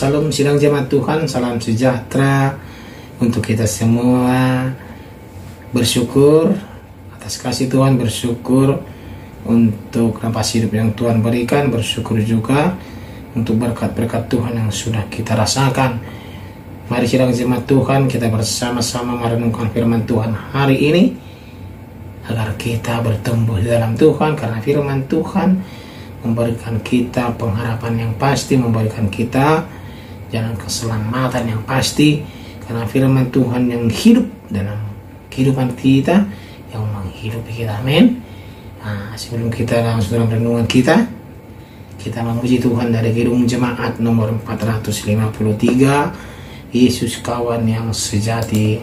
Salam sidang jemaat Tuhan, salam sejahtera untuk kita semua. Bersyukur atas kasih Tuhan, bersyukur untuk nafas hidup yang Tuhan berikan, bersyukur juga untuk berkat-berkat Tuhan yang sudah kita rasakan. Mari sidang jemaat Tuhan, kita bersama-sama merenungkan firman Tuhan hari ini, agar kita bertumbuh di dalam Tuhan, karena firman Tuhan memberikan kita pengharapan yang pasti, memberikan kita jalan keselamatan yang pasti, karena firman Tuhan yang hidup dalam kehidupan kita, yang menghidupi kita. Amin. Sebelum kita langsung dalam renungan kita memuji Tuhan dari Kidung Jemaat nomor 453, Yesus kawan yang sejati.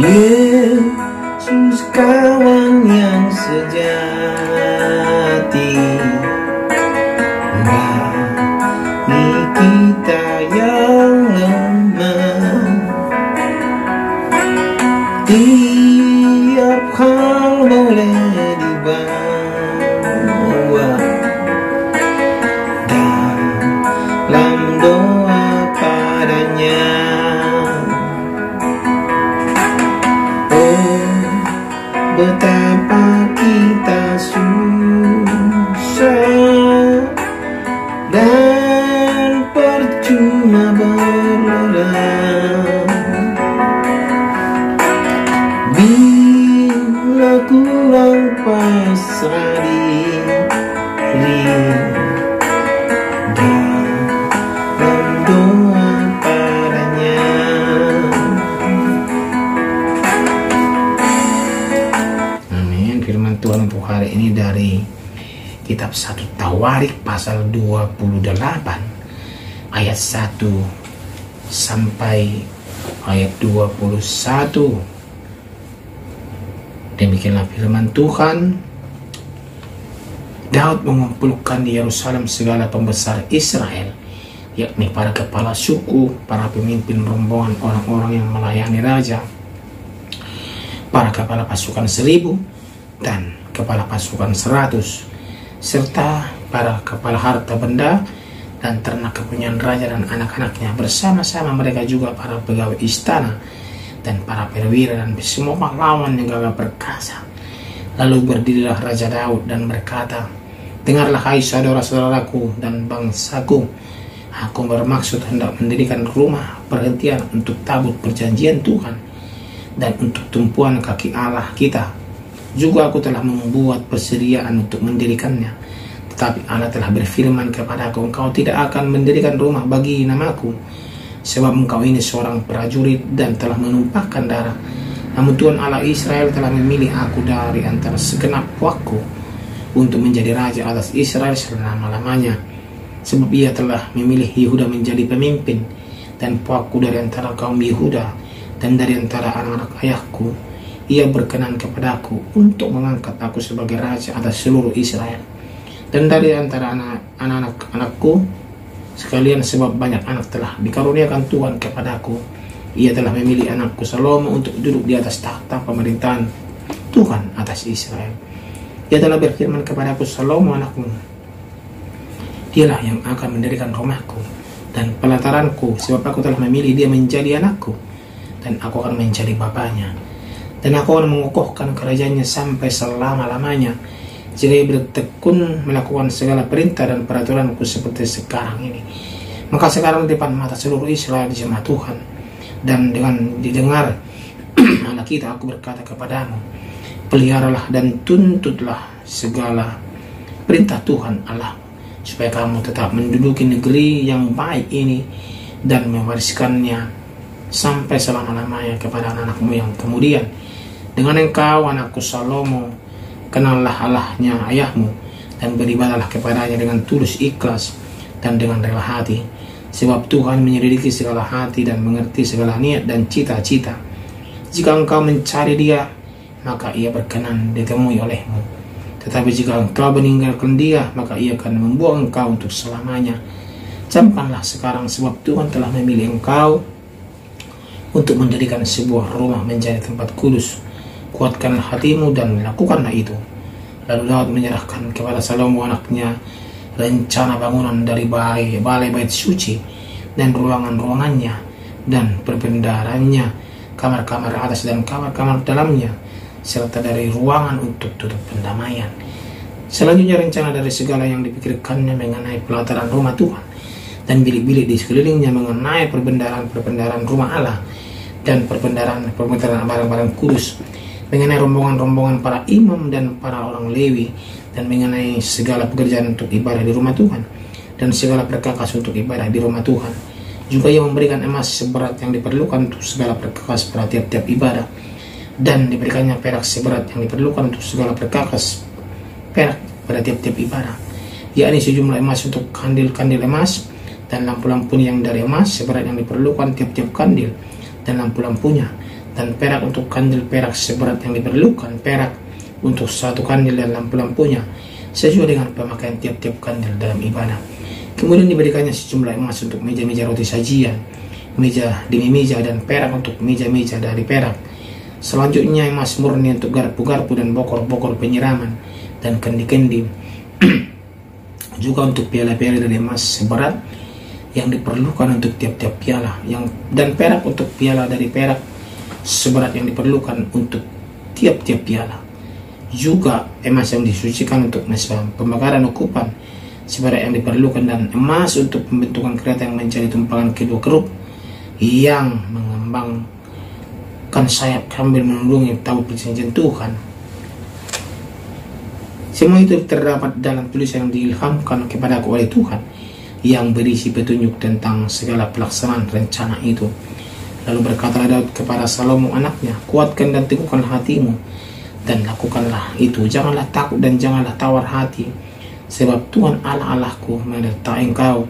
Yesus kawan yang sejati, bagi kita yang lemah, tiap hal boleh dibawa dalam doa padanya. Betapa kita susah dan percuma berlelah bila kurang pasrah diri dalam doa padanya. Firman Tuhan untuk hari ini dari kitab 1 Tawarik pasal 28 ayat 1 sampai ayat 21. Demikianlah firman Tuhan. Daud mengumpulkan di Yerusalem segala pembesar Israel, yakni para kepala suku, para pemimpin rombongan orang-orang yang melayani raja, para kepala pasukan 1000 dan kepala pasukan 100, serta para kepala harta benda dan ternak kepunyaan raja dan anak-anaknya. Bersama-sama mereka juga para pegawai istana dan para perwira dan semua pahlawan yang gagah perkasa. Lalu berdirilah Raja Daud dan berkata, "Dengarlah hai saudara-saudaraku dan bangsaku, aku bermaksud hendak mendirikan rumah perhentian untuk tabut perjanjian Tuhan dan untuk tumpuan kaki Allah kita. Juga aku telah membuat persediaan untuk mendirikannya. Tetapi Allah telah berfirman kepadaku, engkau tidak akan mendirikan rumah bagi namaku, sebab engkau ini seorang prajurit dan telah menumpahkan darah. Namun Tuhan Allah Israel telah memilih aku dari antara segenap puakku untuk menjadi raja atas Israel selama-lamanya. Sebab ia telah memilih Yehuda menjadi pemimpin, dan puakku dari antara kaum Yehuda dan dari antara anak-anak ayahku. Ia berkenan kepadaku untuk mengangkat aku sebagai raja atas seluruh Israel. Dan dari antara anak-anakku sekalian, sebab banyak anak telah dikaruniakan Tuhan kepadaku, ia telah memilih anakku Salomo untuk duduk di atas tahta pemerintahan Tuhan atas Israel. Ia telah berfirman kepadaku, Salomo anakmu, dialah yang akan mendirikan rumahku dan pelataranku, sebab aku telah memilih dia menjadi anakku, dan aku akan menjadi bapaknya. Dan aku akan mengukuhkan kerajaannya sampai selama-lamanya, jika ia bertekun melakukan segala perintah dan peraturanku seperti sekarang ini. Maka sekarang di depan mata seluruh Israel di jemaat Tuhan, dan dengan didengar Allah kita, aku berkata kepadamu, peliharalah dan tuntutlah segala perintah Tuhan Allah, supaya kamu tetap menduduki negeri yang baik ini dan mewariskannya sampai selama-lamanya kepada anak-anakmu yang kemudian. Dengan engkau, anakku Salomo, kenallah Allahnya ayahmu dan beribadahlah kepadanya dengan tulus ikhlas dan dengan rela hati, sebab Tuhan menyelidiki segala hati dan mengerti segala niat dan cita-cita. Jika engkau mencari dia, maka ia berkenan ditemui olehmu. Tetapi jika engkau meninggalkan dia, maka ia akan membuang engkau untuk selamanya. Camkanlah sekarang, sebab Tuhan telah memilih engkau untuk mendirikan sebuah rumah menjadi tempat kudus. Kuatkanlah hatimu dan lakukanlah itu. Lalu Daud menyerahkan kepada Salomo anaknya rencana bangunan dari balai bait suci dan ruangan-ruangannya dan perbendaharanya, kamar-kamar atas dan kamar-kamar dalamnya, serta dari ruangan untuk tutup pendamaian. Selanjutnya rencana dari segala yang dipikirkannya mengenai pelataran rumah Tuhan dan bilik-bilik di sekelilingnya, mengenai perbendaharaan rumah Allah dan perbendaharaan barang-barang kudus, mengenai rombongan-rombongan para imam dan para orang Lewi, dan mengenai segala pekerjaan untuk ibadah di rumah Tuhan dan segala perkakas untuk ibadah di rumah Tuhan. Juga ia memberikan emas seberat yang diperlukan untuk segala perkakas pada tiap-tiap ibadah, dan diberikannya perak seberat yang diperlukan untuk segala perkakas perak pada tiap-tiap ibadah, yakni sejumlah emas untuk kandil-kandil emas dan lampu-lampu yang dari emas seberat yang diperlukan tiap-tiap kandil dan lampu-lampunya, dan perak untuk kandil perak seberat yang diperlukan perak untuk satu kandil dan lampu-lampunya, sesuai dengan pemakaian tiap-tiap kandil dalam ibadah. Kemudian diberikannya sejumlah emas untuk meja-meja roti sajian, meja demi meja, dan perak untuk meja-meja dari perak. Selanjutnya emas murni untuk garpu-garpu dan bokor-bokor penyiraman dan kendi-kendi. Juga untuk piala-piala dari emas seberat yang diperlukan untuk tiap-tiap piala, dan perak untuk piala dari perak seberat yang diperlukan untuk tiap-tiap piala. Juga emas yang disucikan untuk mesbah pembakaran ukupan seberat yang diperlukan, dan emas untuk pembentukan kereta yang menjadi tumpangan kedua kerub yang mengembangkan sayap sambil menunggangi tabut perjanjian Tuhan. Semua itu terdapat dalam tulisan yang diilhamkan kepadaku oleh Tuhan, yang berisi petunjuk tentang segala pelaksanaan rencana itu. Lalu berkata Daud kepada Salomo anaknya, kuatkan dan teguhkan hatimu dan lakukanlah itu. Janganlah takut dan janganlah tawar hati, sebab Tuhan Allah-Allahku menyertai engkau.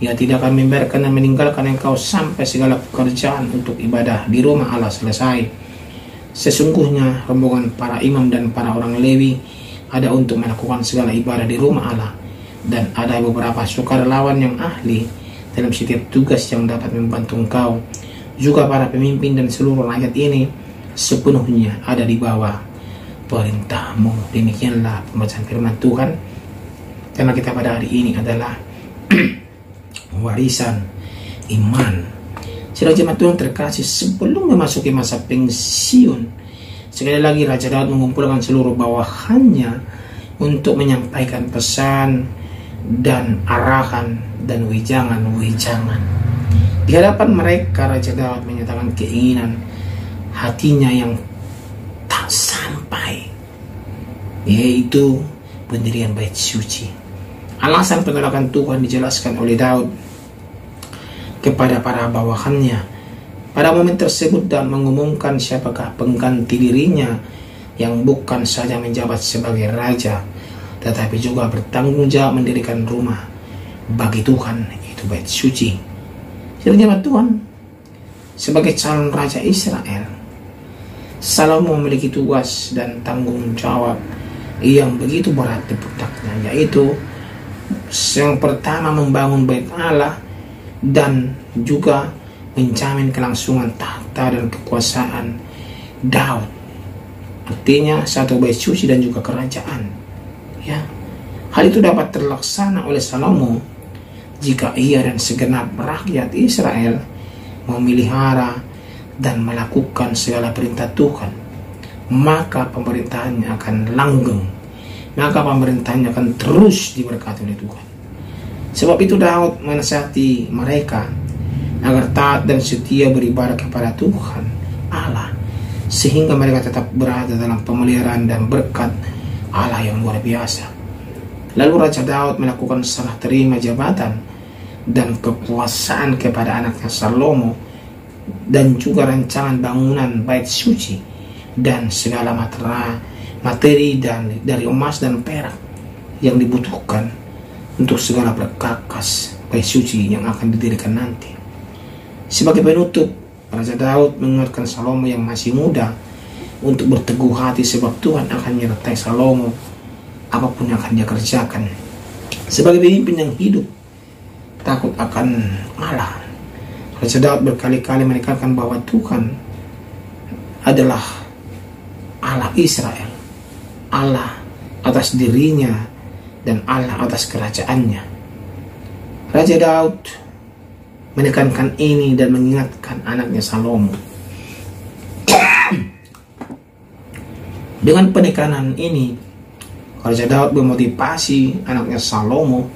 Ia tidak akan membiarkan dan meninggalkan engkau sampai segala pekerjaan untuk ibadah di rumah Allah selesai. Sesungguhnya rombongan para imam dan para orang Lewi ada untuk melakukan segala ibadah di rumah Allah, dan ada beberapa sukarelawan yang ahli dalam setiap tugas yang dapat membantu engkau. Juga para pemimpin dan seluruh rakyat ini sepenuhnya ada di bawah perintahmu. Demikianlah pembacaan firman Tuhan. Tema kita pada hari ini adalah warisan iman. Saudara jemaat Tuhan terkasih, sebelum memasuki masa pensiun, sekali lagi Raja Daud mengumpulkan seluruh bawahannya untuk menyampaikan pesan dan arahan dan wejangan-wejangan. Di hadapan mereka, Raja Daud menyatakan keinginan hatinya yang tak sampai, yaitu pendirian bait suci. Alasan penolakan Tuhan dijelaskan oleh Daud kepada para bawahannya. Pada momen tersebut Daud mengumumkan siapakah pengganti dirinya yang bukan saja menjabat sebagai raja, tetapi juga bertanggung jawab mendirikan rumah bagi Tuhan, itu bait suci. Jemaat Tuhan, sebagai calon raja Israel, Salomo memiliki tugas dan tanggung jawab yang begitu berat di pundaknya, yaitu yang pertama membangun bait Allah dan juga menjamin kelangsungan tahta dan kekuasaan Daud. Artinya satu bait suci dan juga kerajaan. Ya, hal itu dapat terlaksana oleh Salomo jika ia dan segenap rakyat Israel memelihara dan melakukan segala perintah Tuhan. Maka pemerintahannya akan langgeng, maka pemerintahannya akan terus diberkati oleh Tuhan. Sebab itu Daud menasihati mereka agar taat dan setia beribadah kepada Tuhan Allah, sehingga mereka tetap berada dalam pemeliharaan dan berkat Allah yang luar biasa. Lalu Raja Daud melakukan serah terima jabatan dan kekuasaan kepada anaknya Salomo, dan juga rancangan bangunan bait suci dan segala materi dan dari emas dan perak yang dibutuhkan untuk segala perkakas bait suci yang akan didirikan nanti. Sebagai penutup, Raja Daud mengingatkan Salomo yang masih muda untuk berteguh hati, sebab Tuhan akan menyertai Salomo apapun yang akan dia kerjakan. Sebagai pemimpin yang hidup takut akan Allah, Raja Daud berkali-kali menekankan bahwa Tuhan adalah Allah Israel, Allah atas dirinya dan Allah atas kerajaannya. Raja Daud menekankan ini dan mengingatkan anaknya Salomo. Dengan penekanan ini, Raja Daud memotivasi anaknya Salomo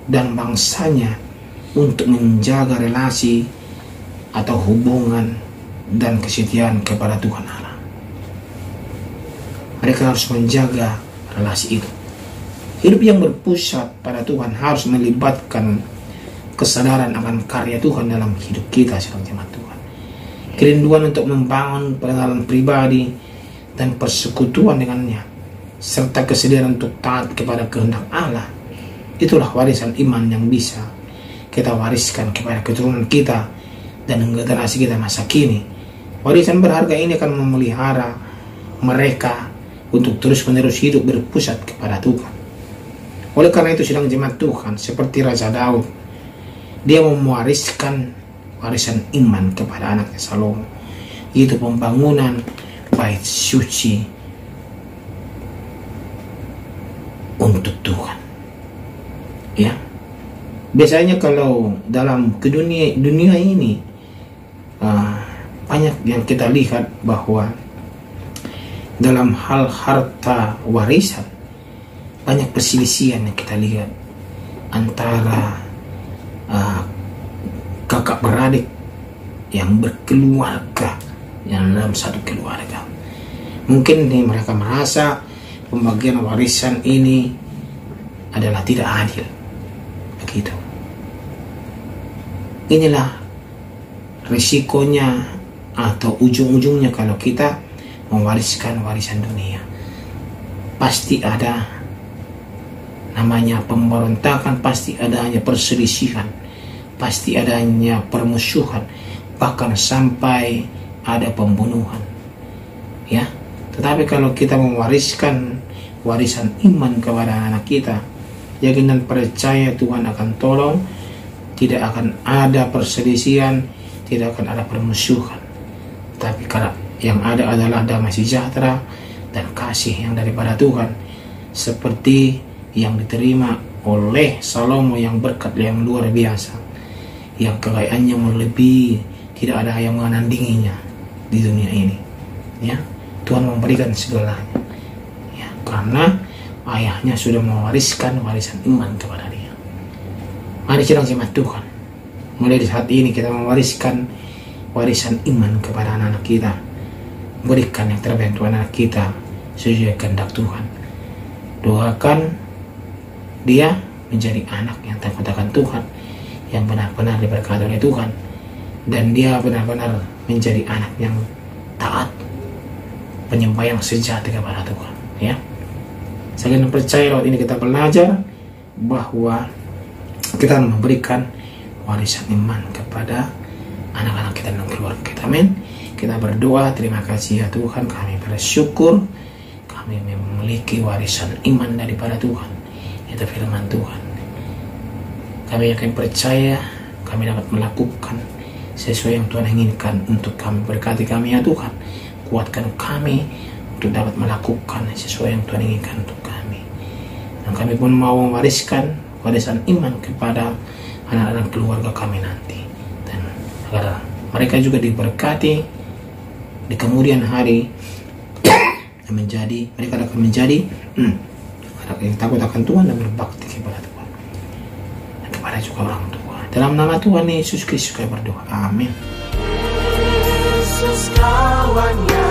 dan bangsanya untuk menjaga relasi atau hubungan dan kesetiaan kepada Tuhan Allah. Mereka harus menjaga relasi itu. Hidup yang berpusat pada Tuhan harus melibatkan kesadaran akan karya Tuhan dalam hidup kita sebagai jemaat Tuhan. Kerinduan untuk membangun pengenalan pribadi dan persekutuan dengannya, serta kesediaan untuk taat kepada kehendak Allah. Itulah warisan iman yang bisa kita wariskan kepada keturunan kita dan generasi kita masa kini. Warisan berharga ini akan memelihara mereka untuk terus-menerus hidup berpusat kepada Tuhan. Oleh karena itu, sidang jemaat Tuhan, seperti Raja Daud, dia mewariskan warisan iman kepada anaknya Salomo, yaitu pembangunan bait suci untuk Tuhan. Ya, biasanya kalau dalam dunia ini banyak yang kita lihat bahwa dalam hal harta warisan banyak perselisihan yang kita lihat antara kakak beradik yang berkeluarga, yang dalam satu keluarga. Mungkin nih mereka merasa pembagian warisan ini adalah tidak adil. Begitu. Inilah risikonya atau ujung-ujungnya kalau kita mewariskan warisan dunia. Pasti ada namanya pemberontakan, pasti adanya perselisihan, pasti adanya permusuhan, bahkan sampai ada pembunuhan. Ya, tetapi kalau kita mewariskan warisan iman kepada anak kita, yakin dan percaya Tuhan akan tolong, tidak akan ada perselisihan, tidak akan ada permusuhan. Tapi kalau yang ada adalah damai sejahtera dan kasih yang daripada Tuhan, seperti yang diterima oleh Salomo yang berkat yang luar biasa, yang kekayaannya melebihi, tidak ada yang menandinginya di dunia ini. Ya, Tuhan memberikan segalanya. Ya, karena ayahnya sudah mewariskan warisan iman kepada dia. Mari sidang jemaat Tuhan, mulai di saat ini kita mewariskan warisan iman kepada anak-anak kita. Berikan yang terbaik untuk anak kita sesuai kehendak Tuhan. Doakan dia menjadi anak yang takut akan Tuhan, yang benar-benar diberkati oleh Tuhan, dan dia benar-benar menjadi anak yang taat, penyembah yang sejati kepada Tuhan. Ya, saya percaya lewat ini kita belajar bahwa kita memberikan warisan iman kepada anak-anak kita dan keluarga kita. Amin. Kita berdoa, terima kasih ya Tuhan, kami bersyukur kami memiliki warisan iman daripada Tuhan, itu firman Tuhan. Kami yakin percaya kami dapat melakukan sesuai yang Tuhan inginkan untuk kami. Berkati kami ya Tuhan, kuatkan kami untuk dapat melakukan sesuai yang Tuhan inginkan untuk kami. Dan kami pun mau mewariskan warisan iman kepada anak-anak keluarga kami nanti, dan agar mereka juga diberkati di kemudian hari, mereka akan menjadi anak yang takut akan Tuhan dan berbakti kepada Tuhan dan kepada juga orang tua. Dalam nama Tuhan Yesus Kristus kami berdoa. Amin. Yesus kawannya.